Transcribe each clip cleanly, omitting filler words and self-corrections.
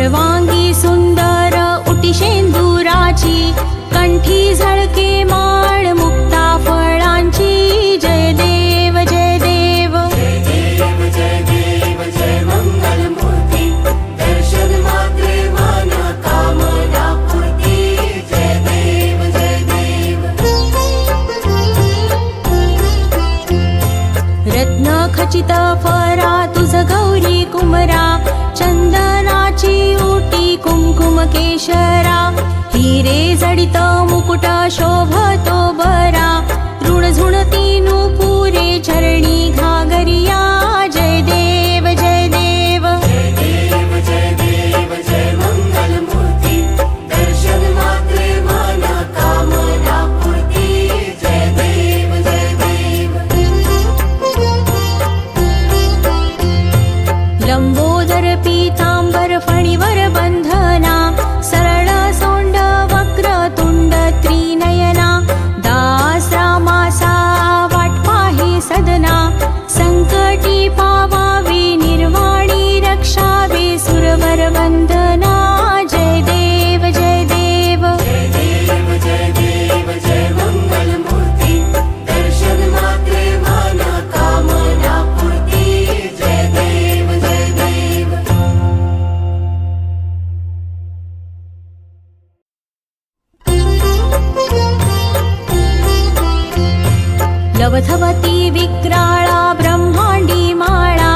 सर्वांगी सुंदर उटी शेंदुराची, कंठी झळके माळ मुक्ता फळांची. जय देव जय देव जय देव जय देव जय मंगल मूर्ती, दर्शन मात्रे मन कामना पूर्ती. जय देव जय देव. रत्न खचित फरा तुझ गौरी कुमरा, चंदनाची ओटी कुंकुम केशरा. हिरे जडित मुकुट शोभतो बरा, ऋण झुणती नुपुरे चरणी घागरिया. जय देव जय देव जय देव जय देव जय मंगल मूर्ती, दर्शन मात्रे मन कामना पूर्ती. जय देव जय देव. लंबोदर पीतांबर फणीवर बंधना, सरळ सोंड वक्र तुंड त्रिनयना. दास रामासा वाट पाहे सदना, संकटी पावावे निर्वाणी रक्षावे सुरवर वंदना. जय देव जय देव जय देव जय देव जय मंगल मूर्ती, दर्शन मात्रे मन कामना पूर्ती. जय देव जय देव. लवथवती विक्राळा ब्रह्मांडी माळा,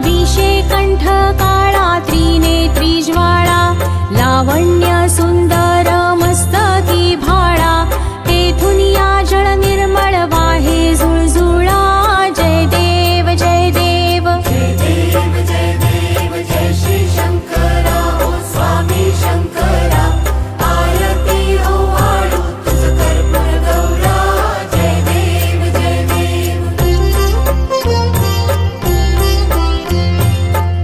विषे कंठ काळा त्रिनेत्री ज्वाळा. लावण्य सुंदर मस्तकी भाळा, तेथून या जळ निर्मळ वाहे झुळझुळा. जय देव जय देव जय देव जय देव जय श्री शंकरा, ओ स्वामी शंकरा. आरती ओवाळू तुझ कर्पूर गौरा. जय देव जय देव.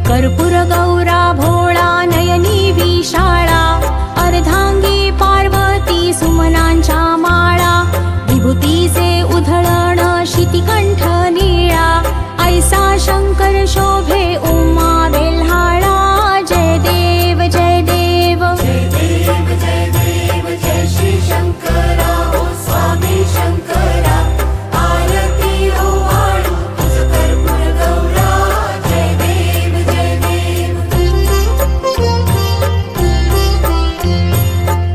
कर्पूर गौरा भोळा नयनी विशाळा, अर्धांगी पार्वती सुमनांच्या माळा. विभूतीचे उधळण शितिकंठ निळा, ऐसा शंकर शोभे उमा बेल्हाळा. जय देव जय देव जय देव जय देव जय श्री शंकरा, ओ स्वामी शंकरा. आरती ओवाळू तुझ कर्पूर गौरा. जय देव जय देव.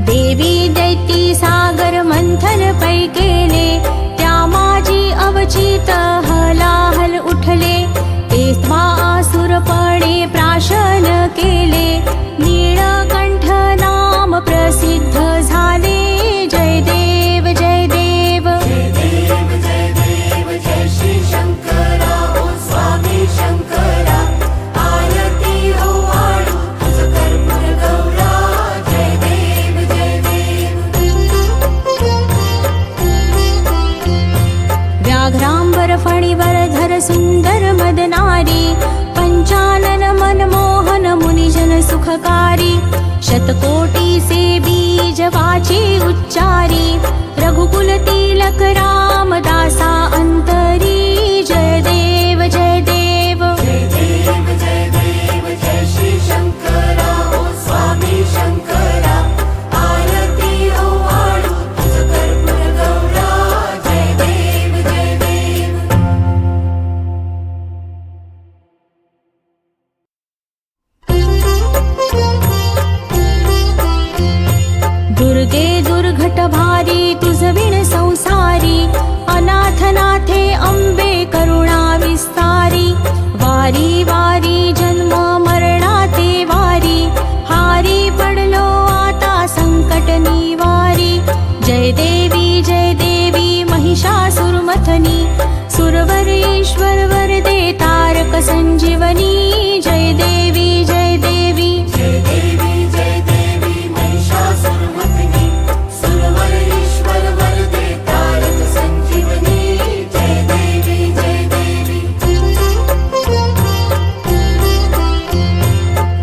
देवी दैती सागर मंथन पै केले, त्या माझी अवचित हलाहल उठले. तेव्हा आसुरपणे प्राशन केले, नीळकंठ नाम प्रसिद्ध झाले. जय देव जय देव जय देव जय देव जय श्री शंकरा, ओ स्वामी शंकरा. आरती ओवाळू तुझ कर्पूर गौरा. जय देव जय देव. व्याघ्रांबर फणीवर धर सुंदर मदनारी, पंचानन मनमोहन मुनिजन सुखकारी. शतकोटी से बीज वाचे उच्चारी, रघुकुल तिलक रामदासा अंतरी. जय देव जय देव जय देव जय देव जय श्री शंकरा, ओ स्वामी शंकरा. आरती ओवाळू तुझ कर्पूर गौरा. जय देव जय देव. दुर्गे दुर्घट भारी तुझ विण संसारी, अनाथनाथे अंबे करुणा विस्तारी. वारी वारी जन्म मरणाते वारी, हारी पडलो आता संकट निवारी. जय देवी महिषासुरमथनी, सुरवर ईश्वर वरदे तारक संजीवनी. जय देवी जय देवी जय देवी महिषासुरमर्दिनी, सुरवर ईश्वर वरदे तारक संजीवनी. जय देवी जय देवी.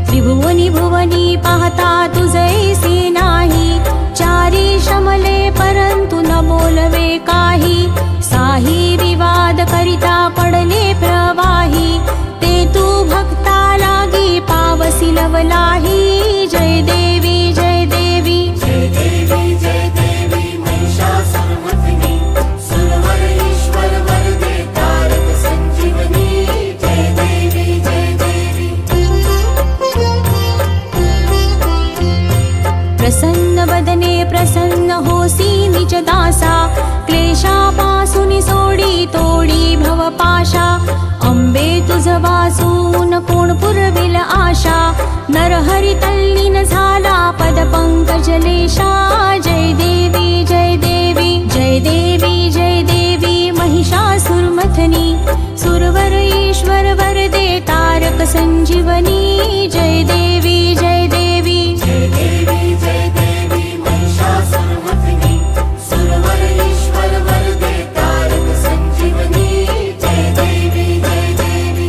त्रिभुवनी भुवनी पाहता तुझैसे नाही, चारी शमले परंतु न बोलवे काही. साही विवाह निज दासा क्लेशापासून सोडी तोडी भवपाशा अंबे तुझ वासून कोण पुरविल आशा नरहरी तल्लीन झाला पद पंकजलेशा जय देवी जय देवी जय देवी जय देवी महिषासुरमथनी सुरवर ईश्वर वरदे तारक संजीवनी जय देवी जय देवी जय देवी जय देवी महिषासुरमर्दिनी सुरवर ईश्वर वरदे तारक संजीवनी जय देवी जय देवी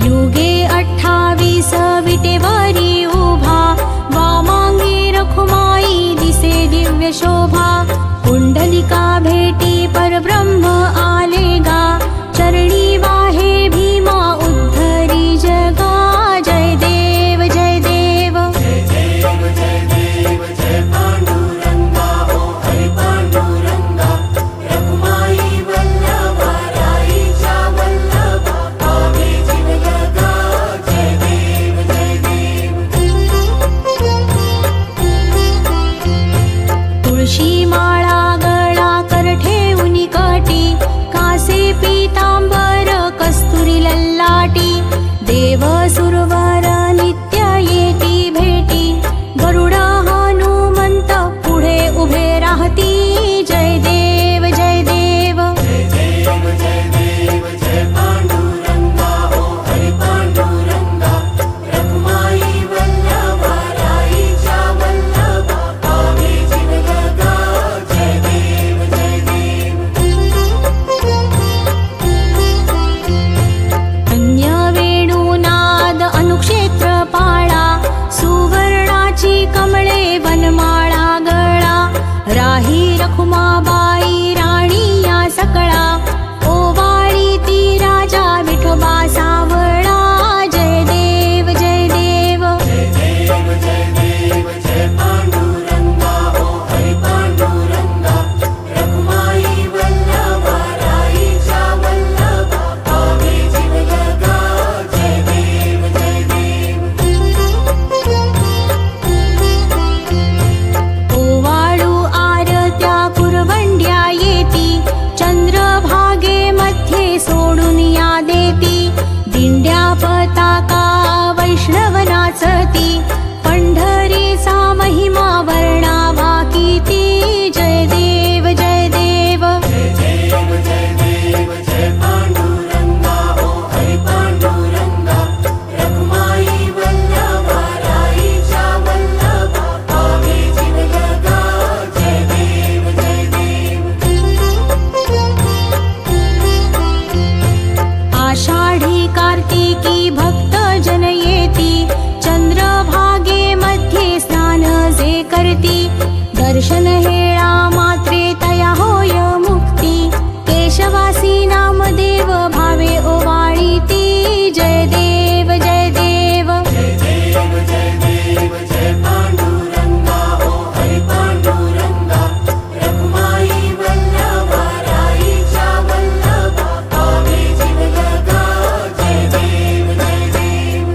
युगे 28 विटेवरी उभा वामांगी रखुमाई दिसे दिव्य शोभा कुंडलिका भेटी परब्रह्म आले गा चरणी वाहे भीमा उद्धरी जगा जय देव जय देव जय देव जय देव जय पांडुरंगा ओ हरि पांडुरंगा रखुमाई वल्लभा राईच्या वल्लभा पावे जीव लगा जय देव जय देव तुळशी माळा गळा कर ठेवून कटी कासे पीतांबर कस्तुरी लल्लाटी देव सुरवर नित्य येती भेटी गरुड हनुमंत पुढे उभे राहती जय देव जय देव जय देव जय देव जय पांडुरंगा ओ हरि पांडुरंगा रखुमाई वल्लभा राईच्या वल्लभा पावे जीव लगा जय देव जय देव अन्य वेणुनाद अनुक्षेत्र पाळा सुवर्णाची कमळे वनमाळा गळा राही रखुमाबाई राणी या सकळा ओवाळी ती राजा विठोबा सावळा जय देव जय देव जय देव जय देव जय पांडुरंगा ओ हरि पांडुरंगा रखुमाई वल्लभा राईच्या वल्लभा पावे जीव लगा जय देव जय देव ओवाळू आरत्या कुरवंड्या येती चंद्रभागे मध्ये सोडून या देती दिंड्या पताका वैष्णव नाचती पंढरीचा महिमा वर्णावा किती जय देव जय देव जय देव जय देव जय पांडुरंगा ओ हरि पांडुरंगा रखुमाई वल्लभा राईच्या वल्लभा पावे जीव लगा जय देव जय देव आषाढी कार्तिकी भक्त जन येती चंद्रभागे मध्ये स्नान जे करती दर्शन हेळा मात्रे तया होय मुक्ती केशवासी नामदेव भावे ओवाळीती जय देव जय देव जय देव जय देव जय पांडुरंगा ओ हरि पांडुरंगा रखुमाई वल्लभा राईच्या वल्लभा पावे जीव लगा जय देव जय देव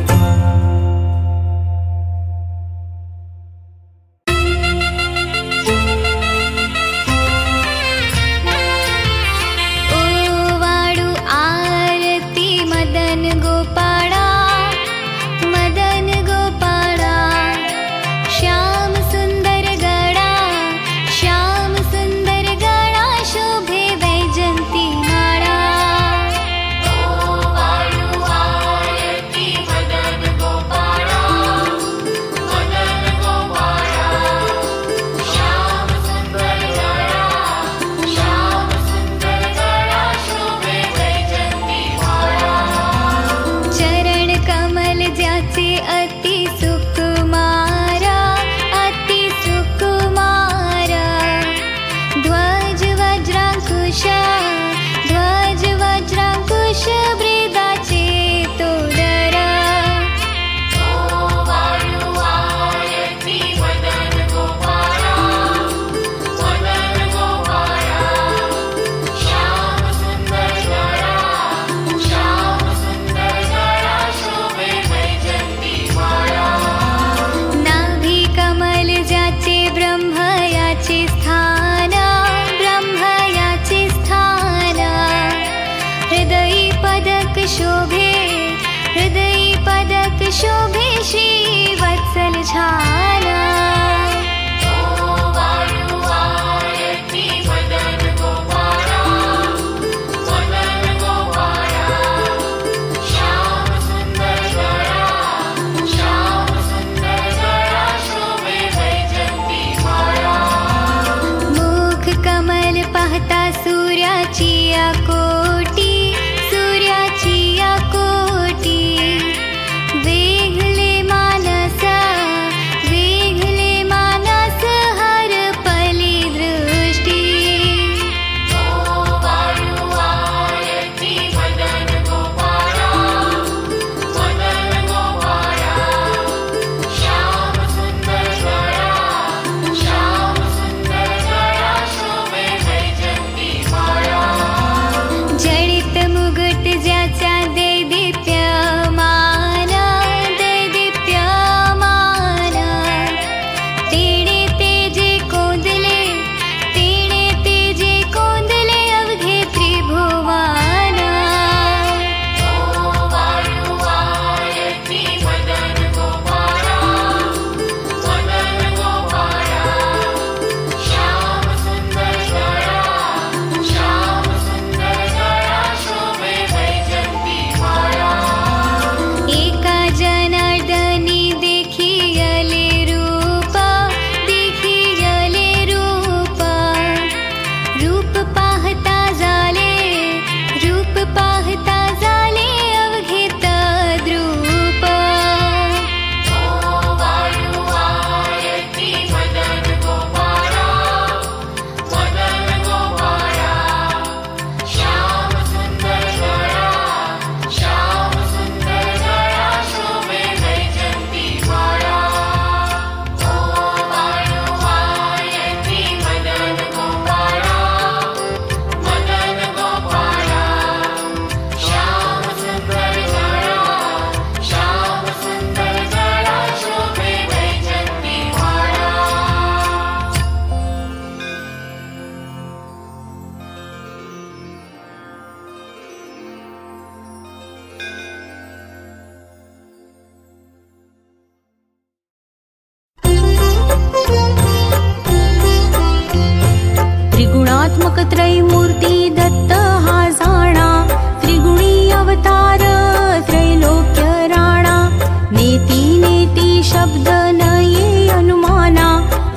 शोभे श्री वत्सल छान पाहता सूर्याची कोटी वेगले मानस हर पली दृष्टी जडित मुगट ज्याचा दैदिप्यमान तेणे तेजे कोंदले अवघे त्रिभुवन एका जनार्दनी देखियले रूप पाहता झाले अवघे तद्रूप त्रिगुणात्मक त्रैमूर्ती दत्त हा जाणा त्रिगुणी अवतार त्रैलोक्य राणा नेती शब्द न ये अनुमाना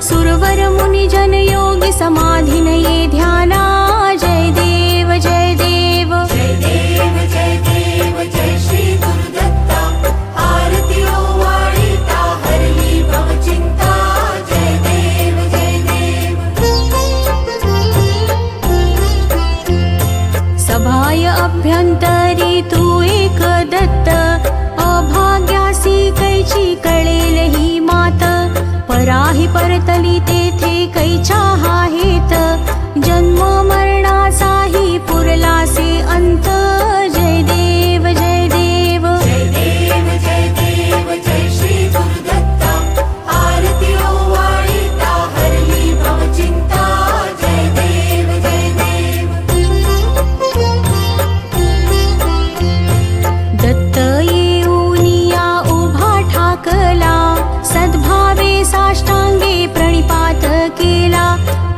सुरवर मुनि जन योगी समाधी न ये ध्याना जय देव जय देव जय देव जय देव जय श्री गुरुदत्ता आरती ओवाळीता हरली भवचिंता जय देव जय देव सभाय अभ्यंतरी तू एक दत्त अभाग्यासी कैची कळेल ही मात पराही परतली तेथे कैच्या हा हेत जन्म मरणाचाही पुरलासे अंत जय देव जय देव जय देव जय देव जय श्री गुरुदत्ता आरती ओवाळीता हरली भवचिंता जय देव जय देव दत्त येऊनिया उभा ठाकला सद्भावे साष्टांगे प्रणिपात केला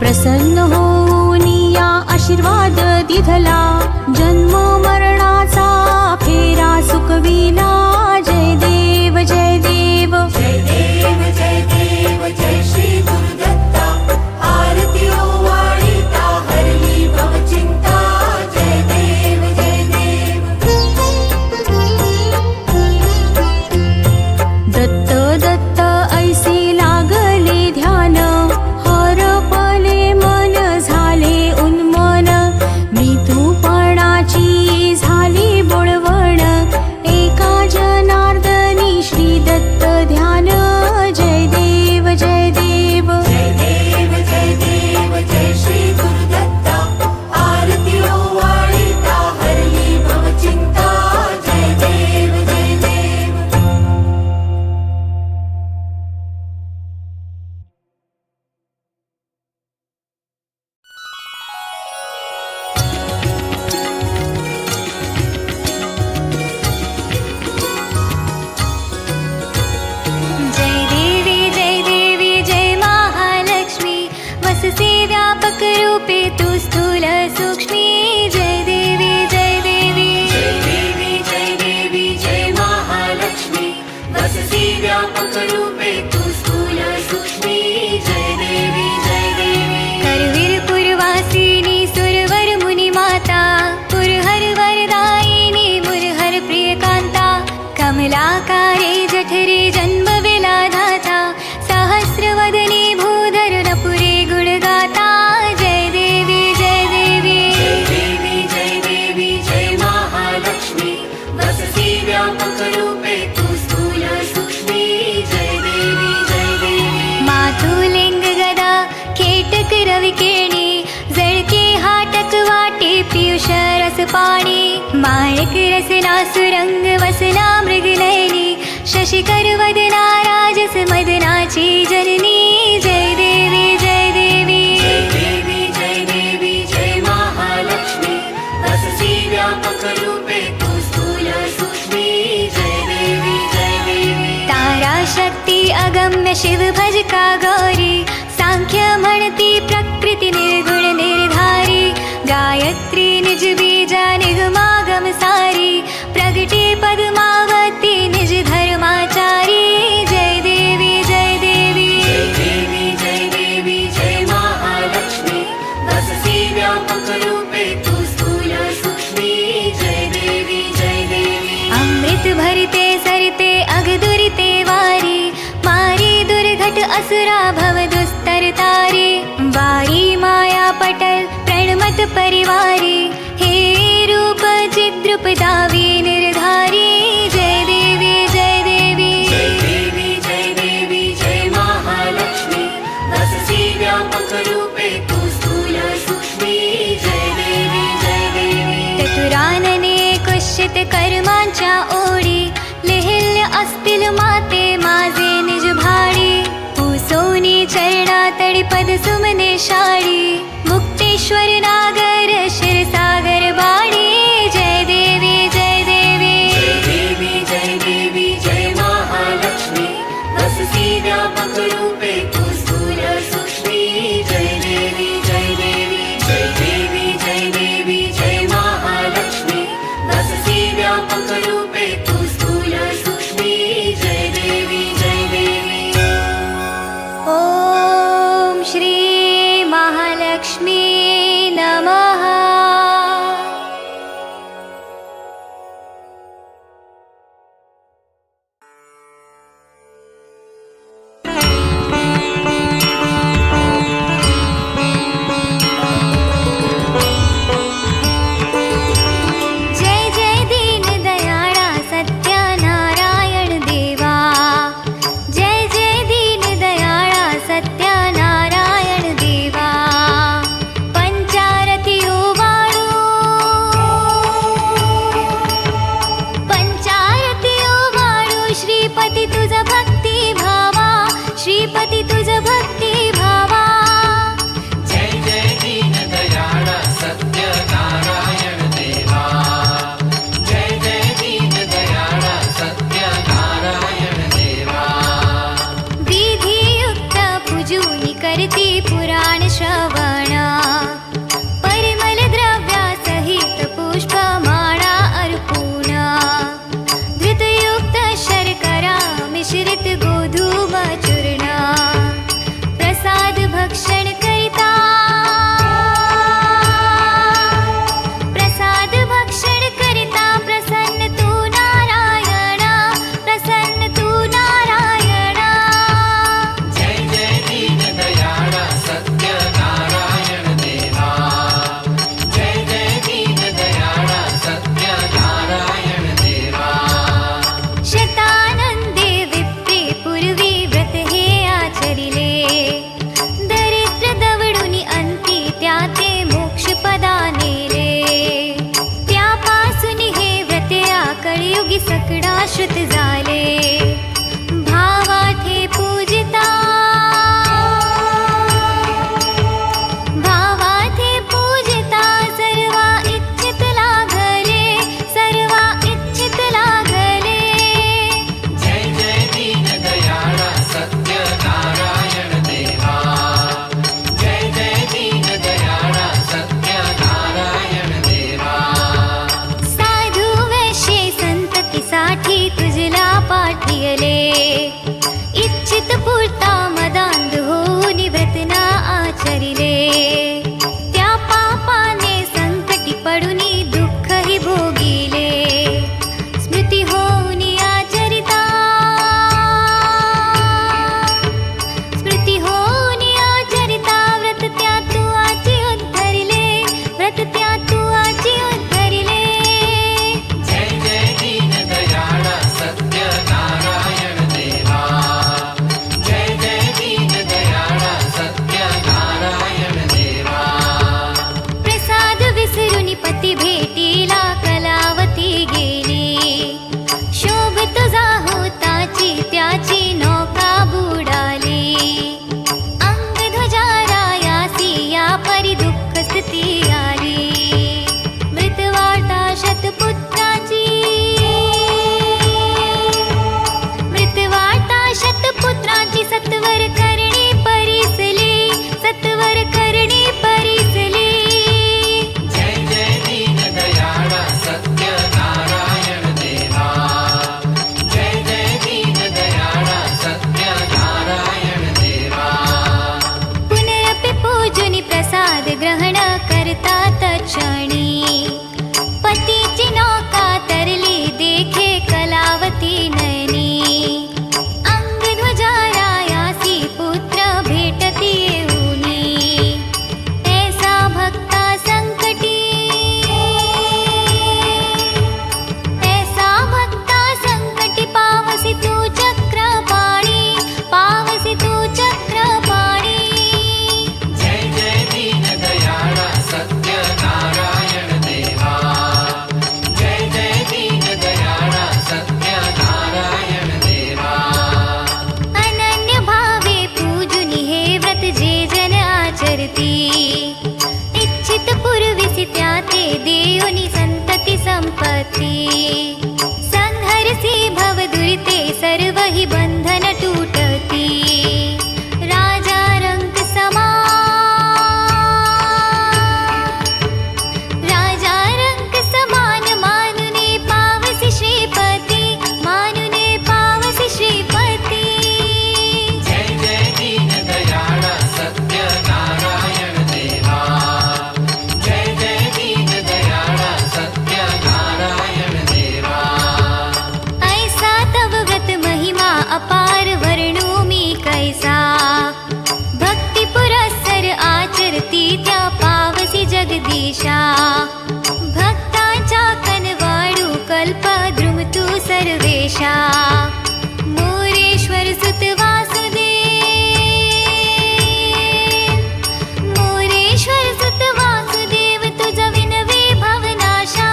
प्रसन्न होऊनिया आशीर्वाद दिधला जन्म मरणाचा फेरा सुकविला जय देव जय देव जय देव जय देव जय श्री गुरुदत्ता आरती ओवाळीता हरली भवचिंता जय देव जय देव दत्त दत्त ऐसे लागले ध्यान हरपले मन झाले उन्मन मी तू पण वससी व्यापक रूपे तू स्थूल सूक्ष्मी जय देवी जय देवी करवीर पुरवासिनी सुरवर मुनि माता पुरहर वरदायिनी मुरहर प्रिय कांता कमलाकारे जठरे जन्म विलाधाता सहस्रवदने भूधर नपुरे गुणगाता जय देवी जय देवी जय देवी जय देवी जय महालक्ष्मी वससी व्यापक रूपे तू स्थूल सूक्ष्मी जय देवी जय देवी मातुलिंग गदा केटक रविकिरणी जळके हाटक वाटे पीयूष रस पाणी माणिक रसना सुरंग वसना मृगनयनी शशिकर वदना राजस मदनाची जननी जय देवी जय देवी जय देवी जय देवी जय महालक्ष्मी वससी व्यापक रूपे तू स्थूल सूक्ष्मी जय देवी जय देवी तारा शक्ती अगम्य शिव भजका गौरी सांख्य म्हणती प्रकृती निर्गुण निर्धारी गायत्री निज बीजा निगमागम सारी प्रगटे पद्मावती निज धर्माचारी जय देवी जय देवी जय देवी जय देवी जय महालक्ष्मी वससी व्यापक रूपे तू स्थूल सूक्ष्मी जय देवी जय देवी अमृत भरते सरते अगदुरिते वारी मारी दुर्घट असुरा भव दुस्तर तारी वारी माया पटल प्रणमत परिवारी हे रूप चिद्रूप दावी निर्धारी जय देवी जय देवी जय देवी जय देवी जय महालक्ष्मी वससी व्यापक रूपे तू स्थूल सूक्ष्मी जय देवी जय देवी चतुरानने कुशित कर्मांच्या ओढी लिहिल्य असतील माते माझे निज भाडी पुसोनी चरणा तळीपद सुमने शाळी मुक्तेश्वर नागर क्षीरसागर बाणी जय देवी जय देवी जय देवी जय देवी जय महालक्ष्मी वससी व्यापक रूपे तू स्थूल सूक्ष्मी जय देवी जय देवी जय देवी जय देवी जय महालक्ष्मी वससी व्यापक रूपे तू स्थूल सूक्ष्मी जय देवी जय देवी ॐ श्री महालक्ष्मी नमः जय जय दीन दयाळा सत्यनारायण देवा जय जय दीन दयाळा सत्यनारायण देवा पंचारती ओवाळू श्रीपती तुझ भक्ती भावा श्रीपती तुझ भक्ती भावा जय जय दीन दयाळा सत्यनारायण देवा जय जय दीन दयाळा सत्यनारायण देवा विधियुक्त पूजूनि करती पुराण श्रवण परिमल द्रव्या सहित पुष्पमाळा अर्पूण धृतयुक्त शर्करा मिश्रित गोधूम चूर्ण प्रसाद भक्षण करिता प्रसाद भक्षण करिता प्रसन्न तू नारायण प्रसन्न तू नारायण जय जय दीन दयाळा सत्यनारायण देवा जय जय दीन दयाळा सत्यनारायण देवा शतानंदे विप्रे पूर्वी व्रत हे आचरिले दरिद्र दवडुनी अंती त्या ते मोक्ष पदा नेले त्यापासून हे व्रते कळयुगी सकळा श्रुत झाले भावात हे पूजिता भावात हे पूजिता सर्वा इच्छित लागले सर्वा इच्छित लागले जय जय दीन दयाळा सत्यनारायण देवा जय जय दीन दयाळा सत्यनारायण देवा साधू वैश्य संततीसाठी तुझ द्रुमतु सर्वेशा मोरेश्वर सुत वासुदेव मोरेश्वर सुत वासुदेव तुझा विनवे भवनाशा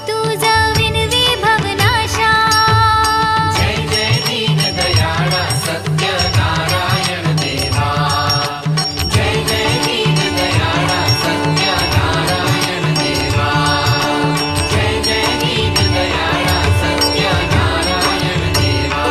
तुझा विनवे भवनाशा जय जय दीन दयाळा सत्यनारायण देवा जय जय दीन दयाळा सत्यनारायण देवा जय जय दीन दयाळा सत्यनारायण देवा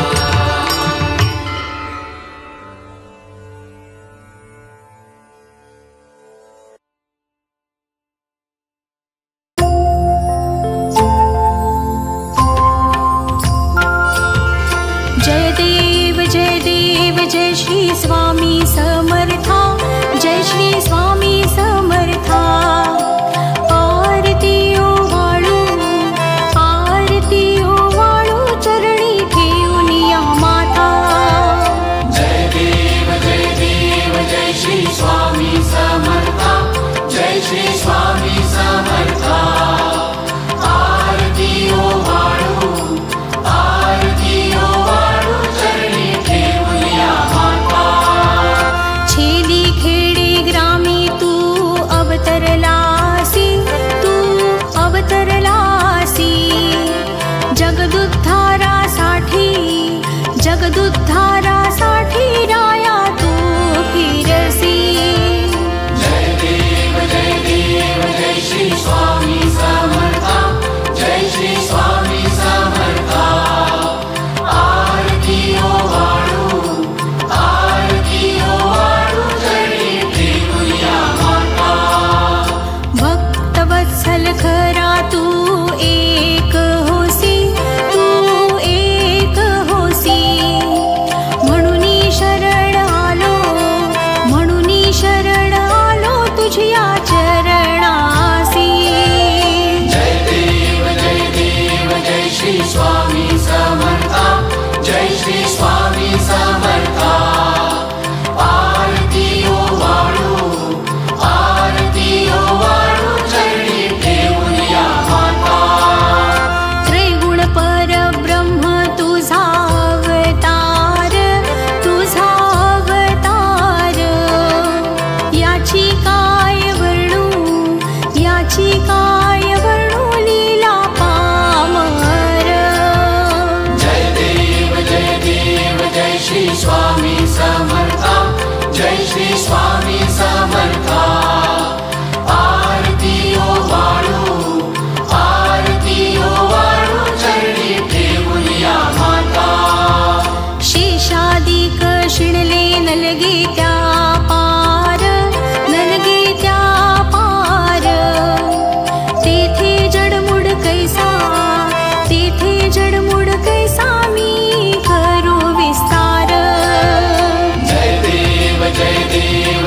जय देव जय श्री स्वामी समर्था जय श्री स्वामी समर्था आरती ओवाळू चरणी ठेवून या माता जय देव जय श्री स्वामी समर्था जय श्री स्वामी समर्था आरती ओवाळू चरणी ठेवूया माता छेली खेडी ग्रामी तू अवतरलासी जगदुद्धारासाठी राया तू फिरसी जय देव जय श्री स्वामी समर्था जय श्री स्वामी समर्था आरती ओवाळू चरणी ठेवूया माता भक्तवत्सल खरा तू एक होसी शरण आलो तुझिया चरणासी जय देव जय श्री स्वामी समर्था जय श्री स्वामी समर्था आरती ओवाळू चरणी ठेवूया माता त्रैगुण परब्रह्म तुझा अवतार याची काय वर्णू लीला पामर जय देव जय श्री स्वामी समर्था जय श्री स्वामी समर्था आरती ओवाळू चरणी ठेवूया माता शेषादिक शिणले नलगे त्या पार तेथे जडमुड कैसा मी करू विस्तार जय देव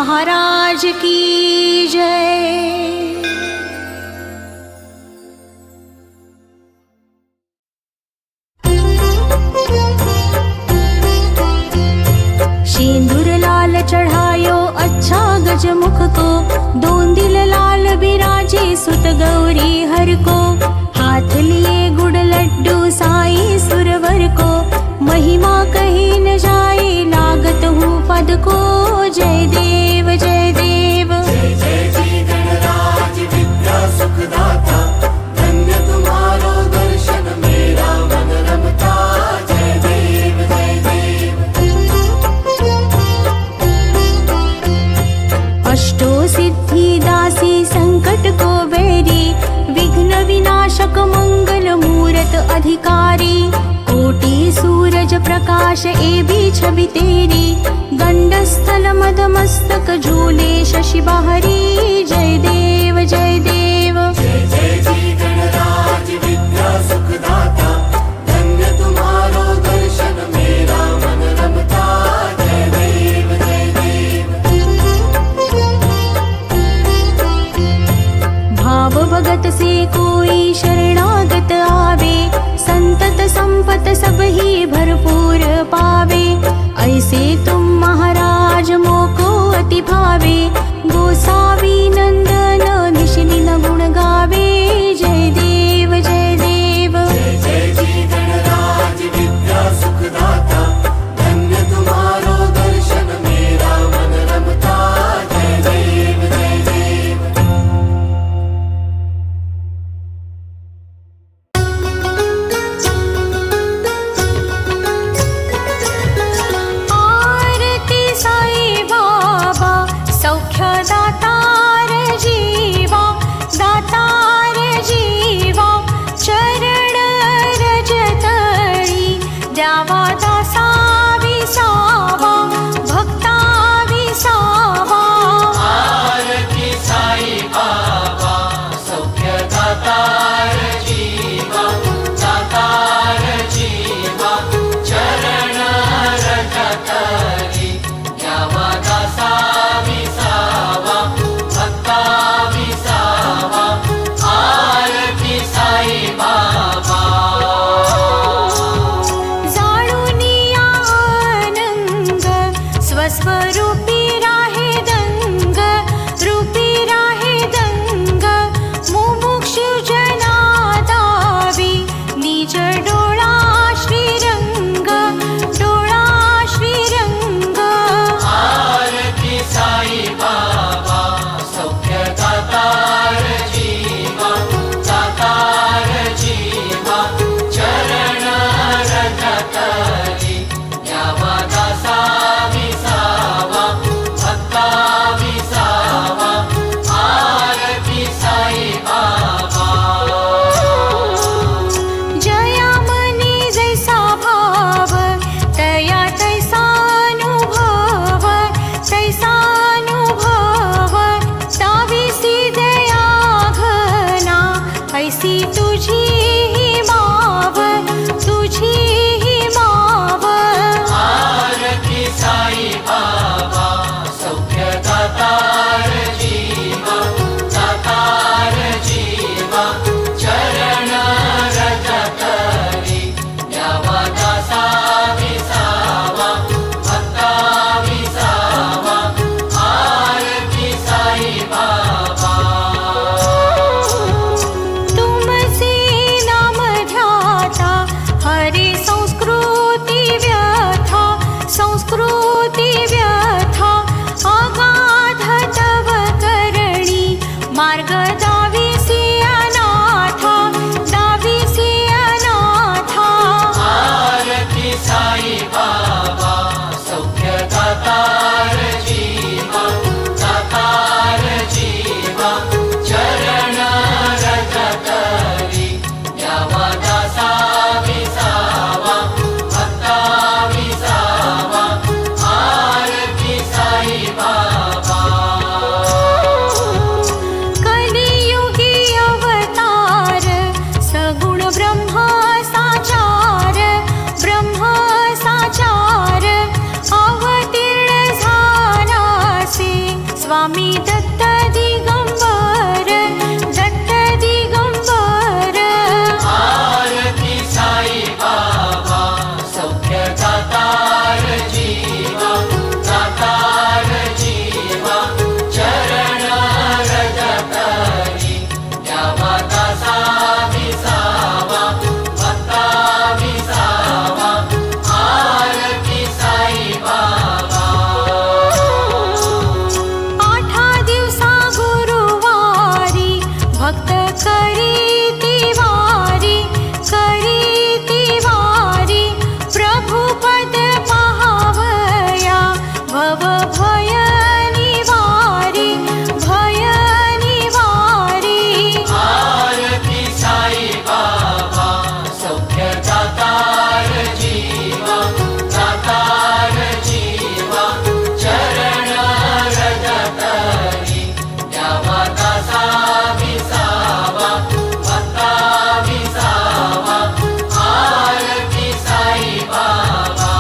महाराज की जय। सिंदूर लाल चढ़ायो अच्छा गजमुख को, दोन दिल लाल बिराजे सुत गौरी हर को। हाथ लिए गुड़ लड्डू साई सुरवर को, महिमा कही न जाए लागत हूँ पद को। जय देव जय देव। जय जय जी गणराज विद्या सुखदाता, धन्य तुम्हारो दर्शन मेरा मन रमता। जय देव जय देव। अष्टो सिद्धि दासी संकट को बैरी, विघ्न विनाशक मंगल मूरत अधिकारी। कोटि सूरज प्रकाश ए भी छवि तेरी, गंडस्थल मद मस्तक झूले शशि बहरी। जय देव जय देव। जय जय जी गणराज विद्या सुखदाता, धन्य तुम्हारो दर्शन मेरा मन रमता। जय देव जय देव। भाव भगत से कोई शरणागत आवे, संतत संपत सब ही भरपूर पावे। ऐसे तुम महाराज मोको अति भावे, गोसावी नंदन निश दिन गुण गावे। जय देव जय देव। जय जय जी गणराज विद्या सुखदाता, धन्य तुम्हारो दर्शन मेरा मन रमता। जय देव जय देव। आरती साई बाबा सौख्य दातार जीवा, दातार जीवा। चरण रजतळी द्यावा दासा विसावा, भक्ता विसावा। आरती साई बाबा सौख्य दातार जीवा, दातार जीवा। चरण रजतरी द्यावा दासा विसावा, स्वामी दत्त दिगंबर, दत्त दिगंबर. आरती साई बाबा सौख्य दातार जीवा, दातार जीवा चरण रजतरी द्यावा दासा विसावा, भक्ता विसावा. आरती साई बाबा. आठा दिवसा गुरुवारी भक्त करीती वारी, करीती वारी. प्रभु पद पाहावया भव भय निवारी, भय निवारी. आरती साई बाबा सौख्य दातार जीवा, दातार जीवा चरण रजतरी द्यावा दासा विसावा, भक्ता विसावा. आरती साई बाबा.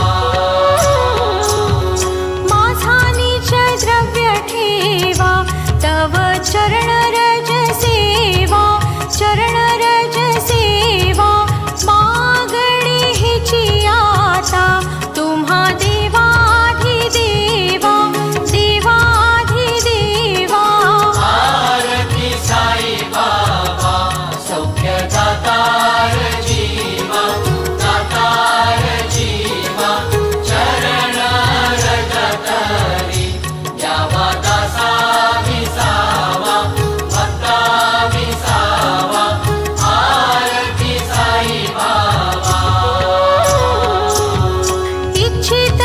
माझा नीच द्रव्य ठेवा तव चरण रज सेवा, चरण रज सेवा. मागणी हिची आता तुम्हा देवाधिदेवा, देवाधिदेवा. आरती साई बाबा सौख्य दातार जीवा, दातार जीवा चरण रजतरी द्यावा दासा विसावा, भक्ता विसावा. आरती साई बाबा. इच्छित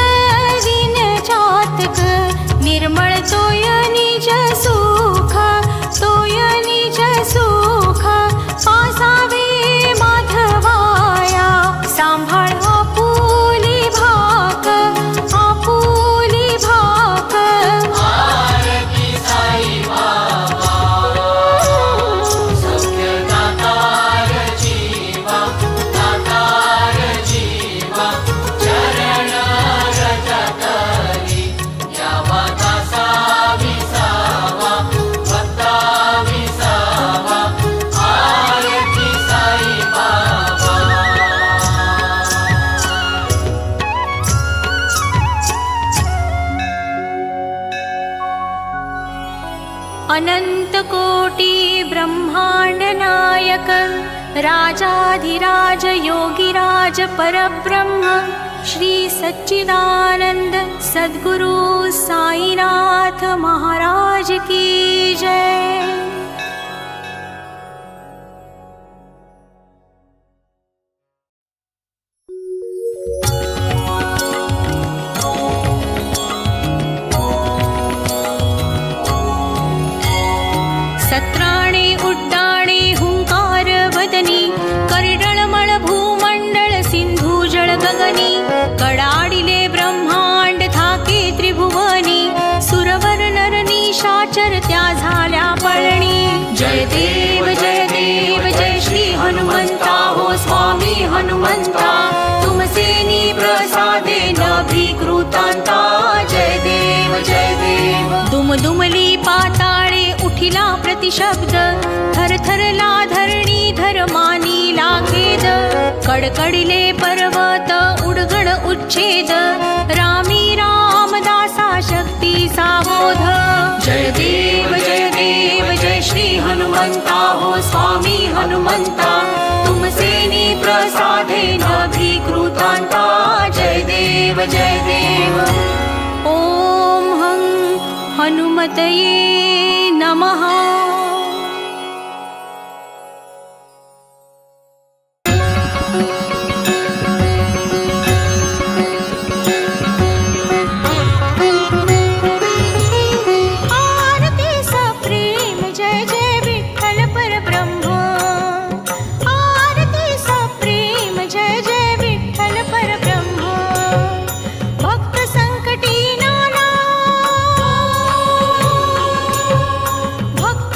दिन जातक निर्मळ तोय निज सुख, तोय निज सुख. पासावे माधवाया सांभाळ आपुली भाक, आपुली भाक. आरती साई बाबा सौख्य दातार जीवा, दातार जीवा चरण रजतरी द्यावा दासा विसावा, भक्ता विसावा. आरती साई बाबा. अनंत कोटी ब्रह्मांड नायक राजाधिराज योगिराज परब्रह्म श्री सच्चिदानंद सद्गुरु साईनाथ महाराज की जय. सत्राणे उड्डाणे हुंकार वदनी, करडळमळ भूमंडळ सिंधू जळ गगनी. कडाडिले ब्रह्मांड थाके त्रिभुवनी, सुरवर नर निशाचर त्या झाल्या पळणी. जय देव जय देव जय श्री हनुमंता हो स्वामी हनुमंता. तुमसेनी प्रसादे नभीकृतांता. जय देव जय देव. दुमदुमली पाताळे उठिला प्रतिशब्द, थरथरला धरणी धर्मानी लाखेद. कडकडले पर्वत उडगण उच्छेद, रामी रामदासा शक्तीचा बोध. जय देव जय श्री हनुमंता हो स्वामी हनुमंता. तुमसेनी प्रसादे नभीकृतांता. जय देव जय देव. ओम हं हनुमतये नमः. आरती सप्रेम जय जय विठ्ठल परब्रह्म. आरती सप्रेम जय जय विठ्ठल परब्रह्म. भक्त संकटी नाना, भक्त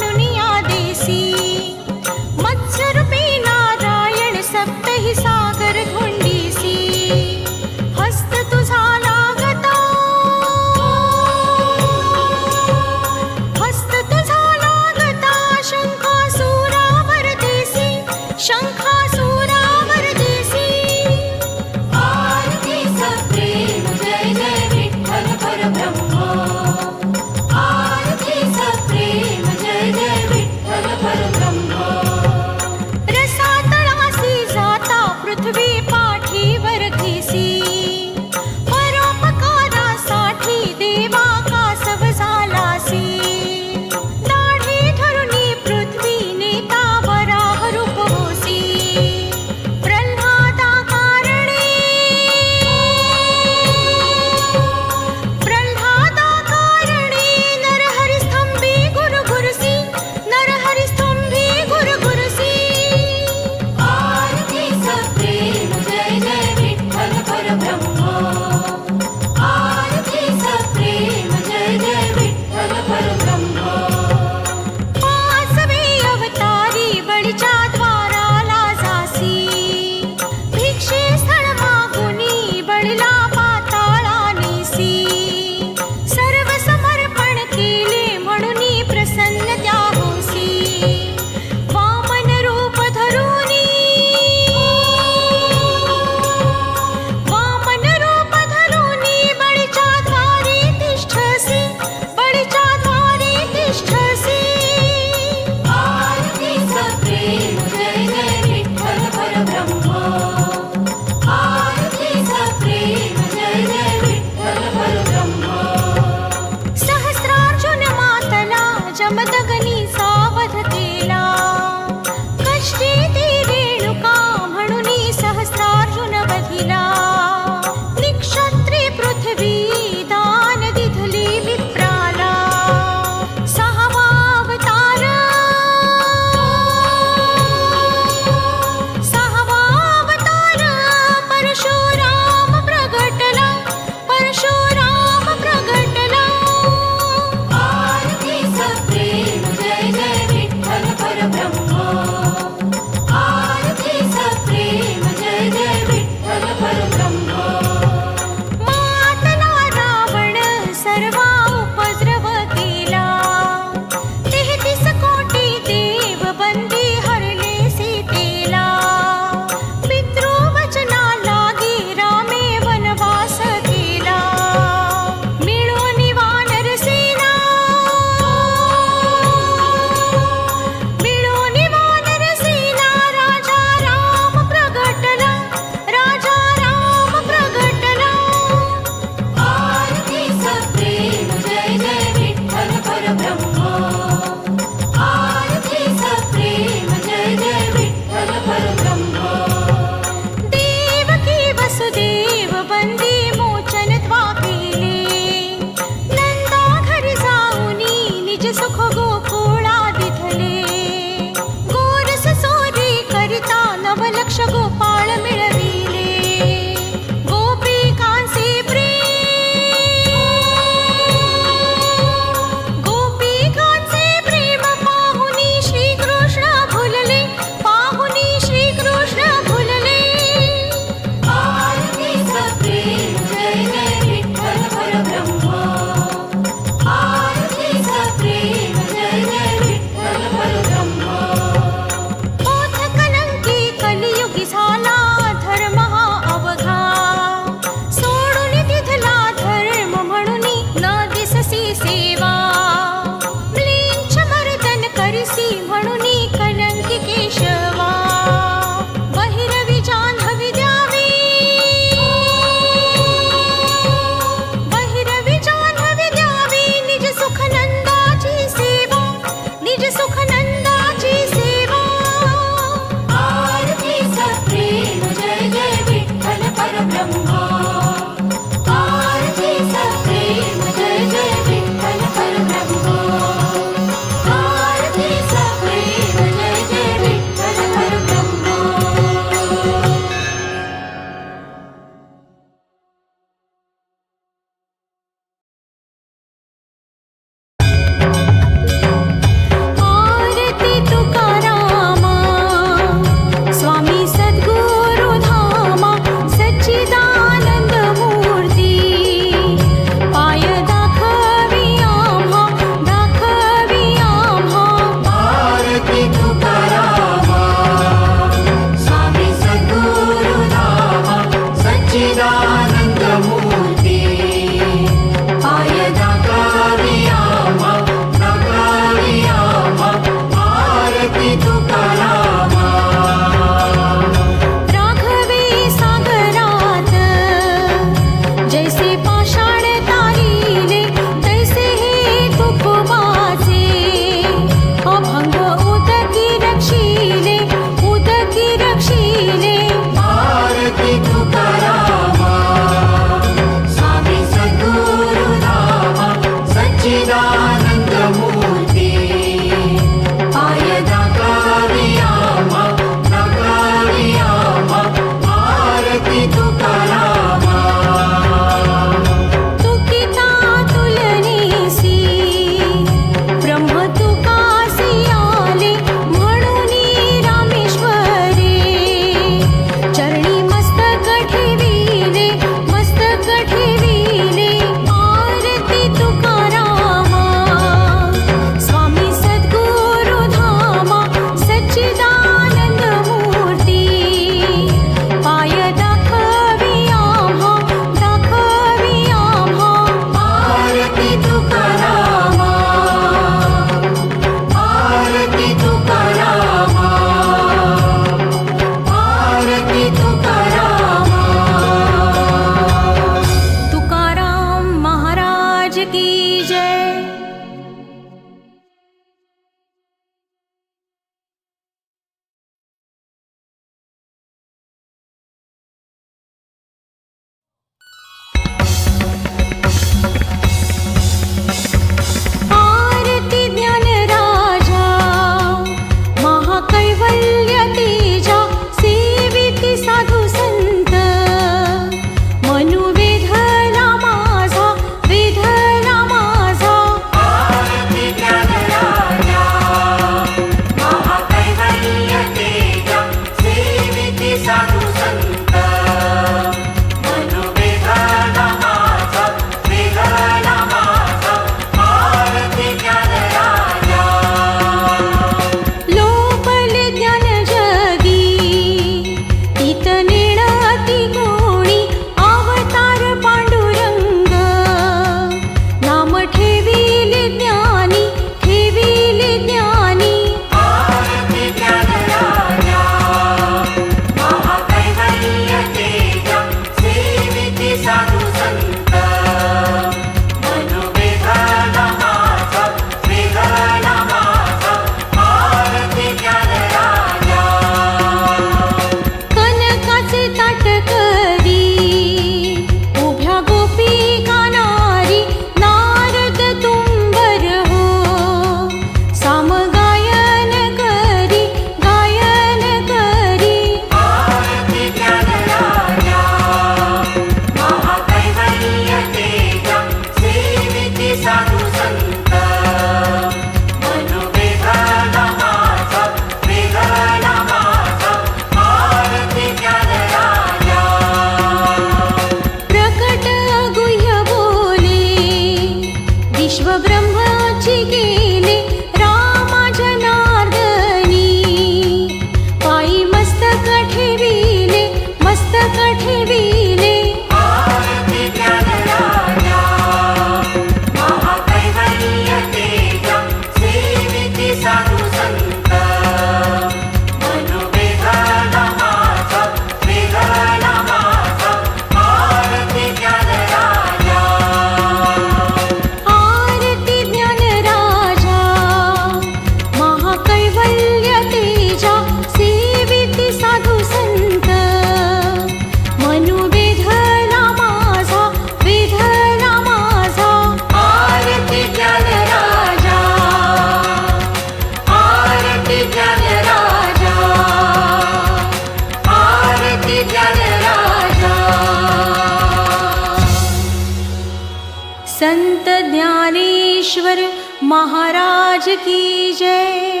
संत ज्ञानेश्वर महाराज की जय।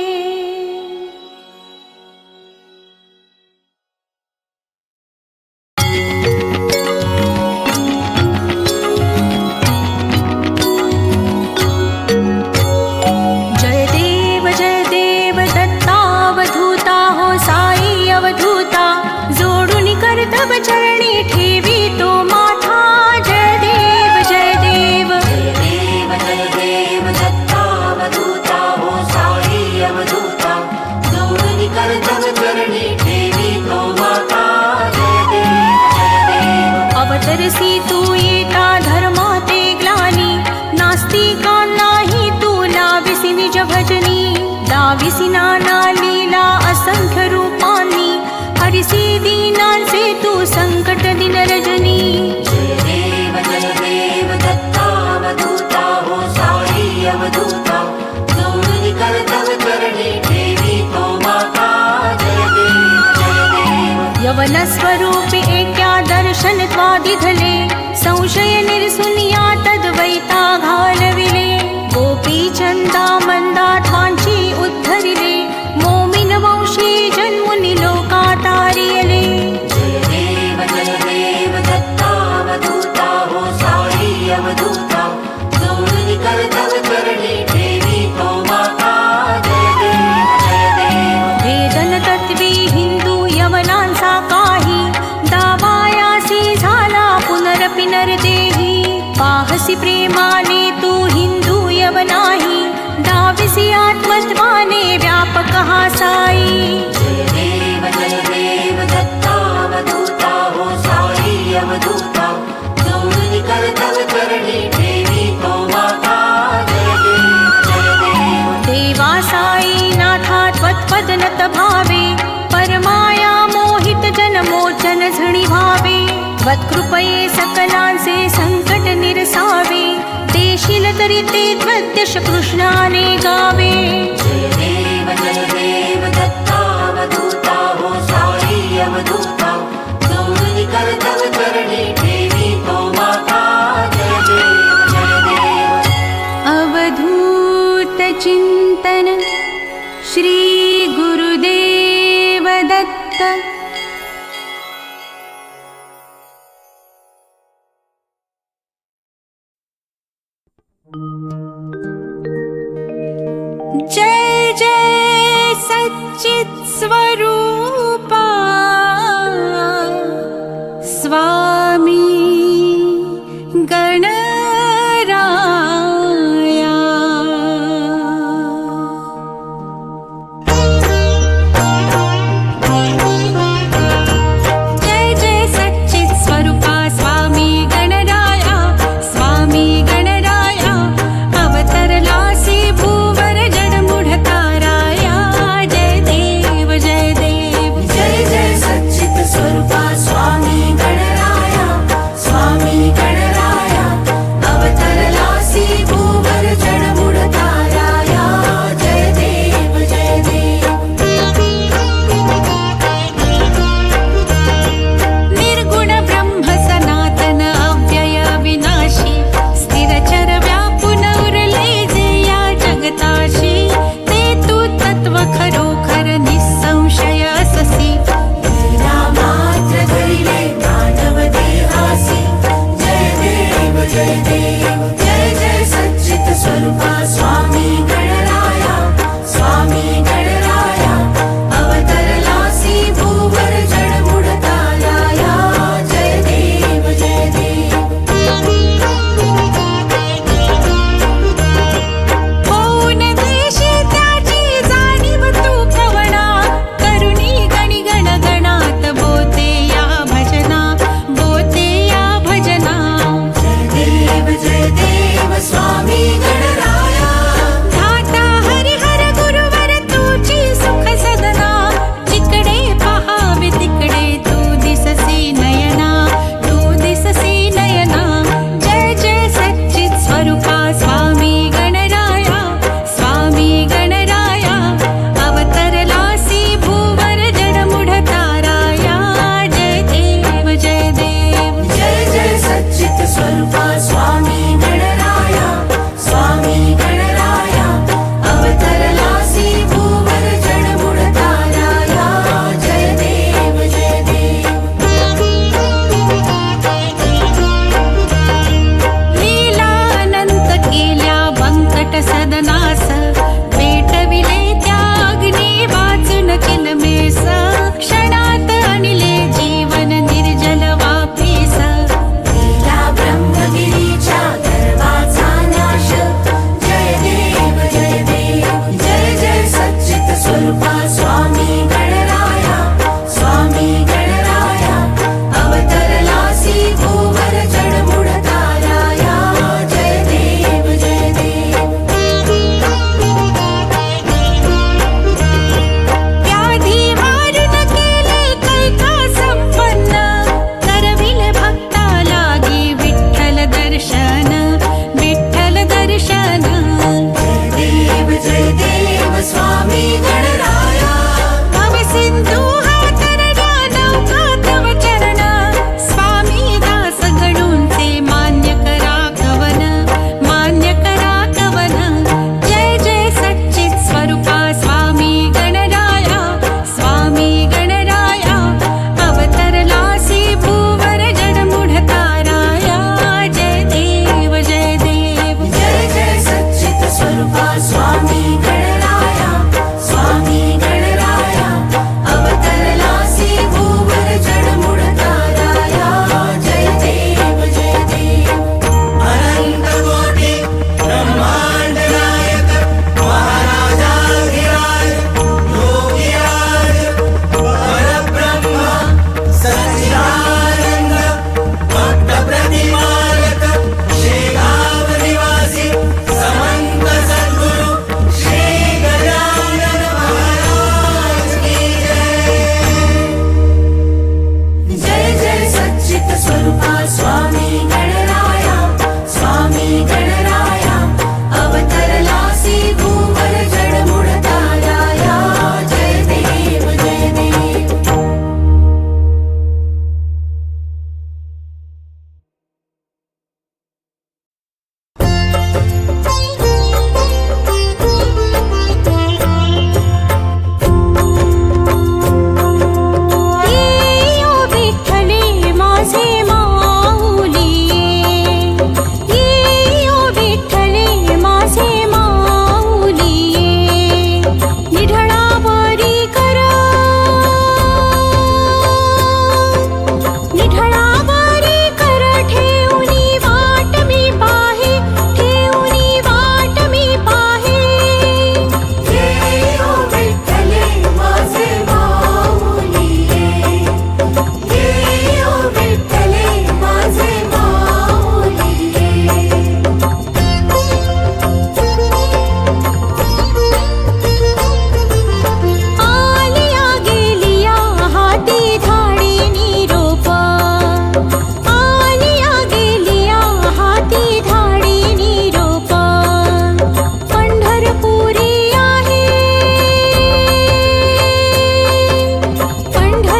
जय देव दत्तावधूता हो साई अवधूता, जोडून कर्तव्य चरणी ठेवी तो माथा। जय देव जय देव दत्तावधूता हो साई अवधूता, जोडून कर्तव्य चरणी ठेवी तो माता। जय देव अवतरसी तू येता धर्माते ग्लानी, नास्तिकांनाही तू लाविसी निज भजनी। लाविसी नाना लीला असंख्य रूपांनी, हरिसी दीनांचे तू संकट दिन रजनी। जय देव दत्तावधूता हो साई अवधूता, जोडून कर्तव्य चरणी ठेवी तो माता। जय देव यवन स्वरूपी एका दर्शन त्वादिधले, संशय निर्सुनिया तद्वैता घालविले। गोपी चंदा मंदा ठांची उद्धरिले, मोमिन वंशी जन्मुनी लोका तारियले। जय देव दत्तावधूता हो साई अवधूता, जोडून कर्तव्य चरणी ठेवी तो माता। जय देव वेदन तत्वी हिंदू यवनांचा काही, दावायासी झाला पुनरपि नरदेही। पाहसी प्रेमाने तू हिंदू यवनाही, दाविसी आत्मत्वाने व्यापक हा साई। जय देव दत्तावधूता हो साई अवधूता, जोडून कर्तव्य चरणी ठेवी तो माता। जय देव देवा साई नाथा त्वत्पद नत भावे, परमाया मोहित जनमोचन झणी भावे। त्वत्कृपये सकलांचे संकट निरसावे, देशील तरी ते त्वद्यश कृष्णाने गावे। जय देव दत्तावधूता हो साई अवधूता, जोडून कर्तव्य चरणी ठेवी तो माता। जय देव अवधूत चिंतन श्री गुरुदेव दत्त। जय जय सच्चित् स्वरूपा स्वामी गणराया। जय जय सच्चित् स्वरूपा स्वामी गणराया, स्वामी गणराया। अवतरलासी भूवर जडमूढ ताराया। जय देव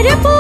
भरपूर